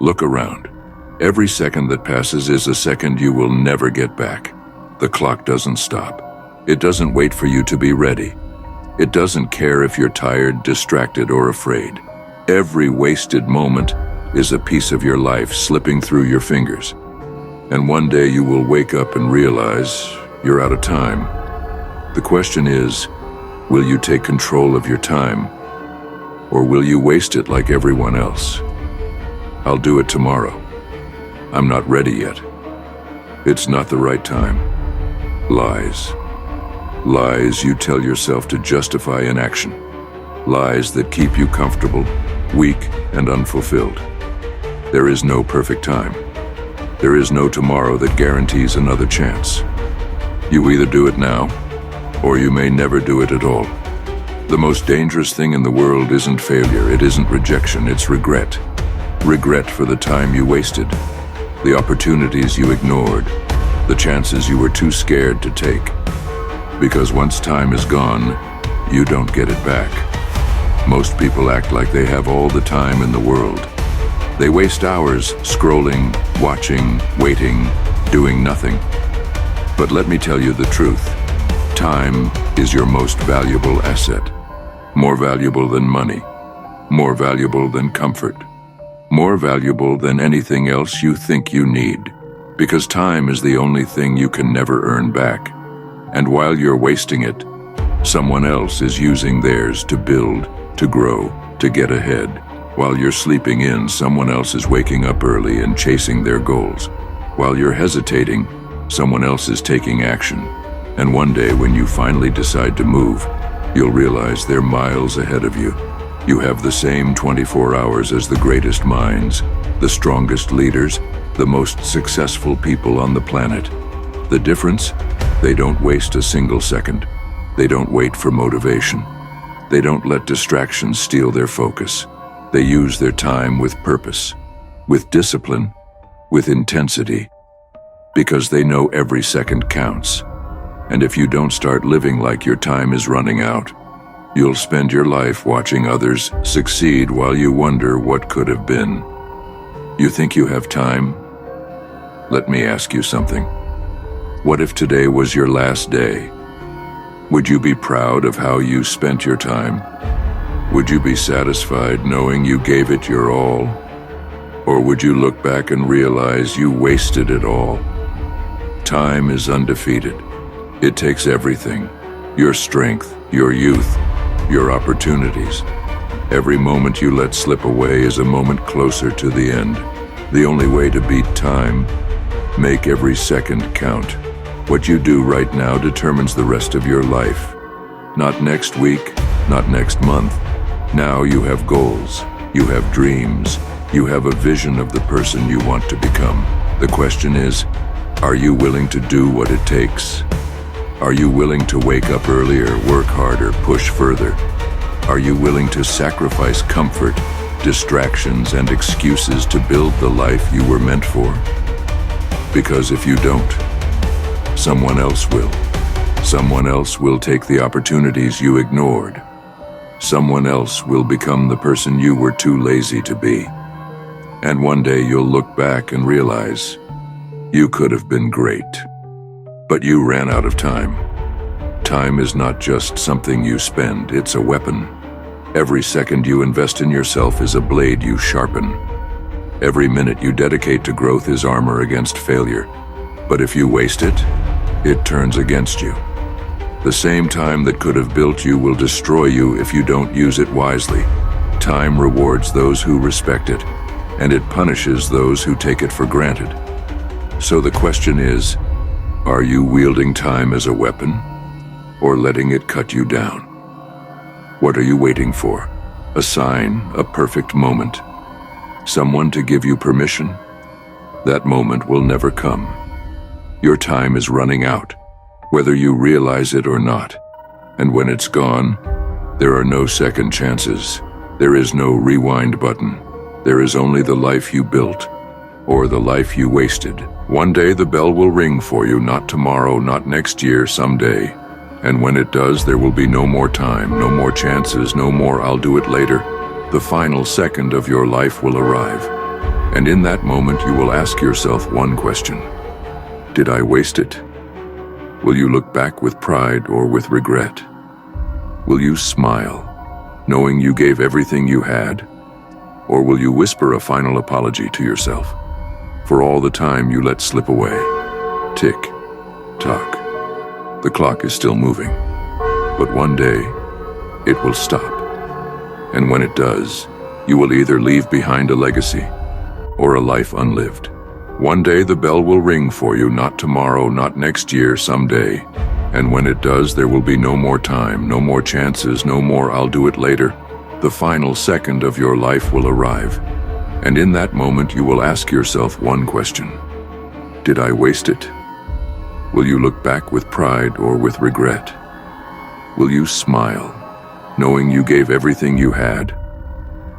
Look around. Every second that passes is a second you will never get back. The clock doesn't stop. It doesn't wait for you to be ready. It doesn't care if you're tired, distracted, or afraid. Every wasted moment is a piece of your life slipping through your fingers. And one day you will wake up and realize you're out of time. The question is, will you take control of your time? Or will you waste it like everyone else? I'll do it tomorrow. I'm not ready yet. It's not the right time. Lies. Lies you tell yourself to justify inaction. Lies that keep you comfortable, weak, and unfulfilled. There is no perfect time. There is no tomorrow that guarantees another chance. You either do it now, or you may never do it at all. The most dangerous thing in the world isn't failure, it isn't rejection, it's regret. Regret for the time you wasted, the opportunities you ignored, the chances you were too scared to take. Because once time is gone, you don't get it back. Most people act like they have all the time in the world. They waste hours scrolling, watching, waiting, doing nothing. But let me tell you the truth. Time is your most valuable asset. More valuable than money. More valuable than comfort. More valuable than anything else you think you need. Because time is the only thing you can never earn back. And while you're wasting it, someone else is using theirs to build, to grow, to get ahead. While you're sleeping in, someone else is waking up early and chasing their goals. While you're hesitating, someone else is taking action. And one day when you finally decide to move, you'll realize they're miles ahead of you. You have the same 24 hours as the greatest minds, the strongest leaders, the most successful people on the planet. The difference? They don't waste a single second. They don't wait for motivation. They don't let distractions steal their focus. They use their time with purpose, with discipline, with intensity, because they know every second counts. And if you don't start living like your time is running out, you'll spend your life watching others succeed while you wonder what could have been. You think you have time? Let me ask you something. What if today was your last day? Would you be proud of how you spent your time? Would you be satisfied knowing you gave it your all? Or would you look back and realize you wasted it all? Time is undefeated. It takes everything. Your strength, your youth, your opportunities. Every moment you let slip away is a moment closer to the end. The only way to beat time, make every second count. What you do right now determines the rest of your life. Not next week, not next month. Now you have goals, you have dreams, you have a vision of the person you want to become. The question is, are you willing to do what it takes? Are you willing to wake up earlier, work harder, push further? Are you willing to sacrifice comfort, distractions, and excuses to build the life you were meant for? Because if you don't, someone else will. Someone else will take the opportunities you ignored. Someone else will become the person you were too lazy to be. And one day you'll look back and realize you could have been great, but you ran out of time. Time is not just something you spend, it's a weapon. Every second you invest in yourself is a blade you sharpen. Every minute you dedicate to growth is armor against failure. But if you waste it, it turns against you. The same time that could have built you will destroy you if you don't use it wisely. Time rewards those who respect it, and it punishes those who take it for granted. So the question is, are you wielding time as a weapon, or letting it cut you down? What are you waiting for? A sign, a perfect moment? Someone to give you permission? That moment will never come. Your time is running out, whether you realize it or not. And when it's gone, there are no second chances. There is no rewind button. There is only the life you built, or the life you wasted. One day the bell will ring for you, not tomorrow, not next year, someday. And when it does, there will be no more time, no more chances, no more "I'll do it later." The final second of your life will arrive. And in that moment, you will ask yourself one question. Did I waste it? Will you look back with pride or with regret? Will you smile, knowing you gave everything you had? Or will you whisper a final apology to yourself for all the time you let slip away? Tick, tock. The clock is still moving, but one day it will stop. And when it does, you will either leave behind a legacy or a life unlived. One day the bell will ring for you, not tomorrow, not next year, someday. And when it does, there will be no more time, no more chances, no more "I'll do it later." The final second of your life will arrive. And in that moment, you will ask yourself one question. Did I waste it? Will you look back with pride or with regret? Will you smile, knowing you gave everything you had?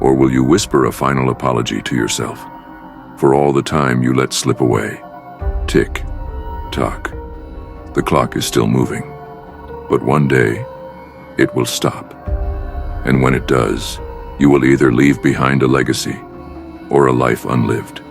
Or will you whisper a final apology to yourself for all the time you let slip away? Tick, tock. The clock is still moving, but one day it will stop. And when it does, you will either leave behind a legacy or a life unlived.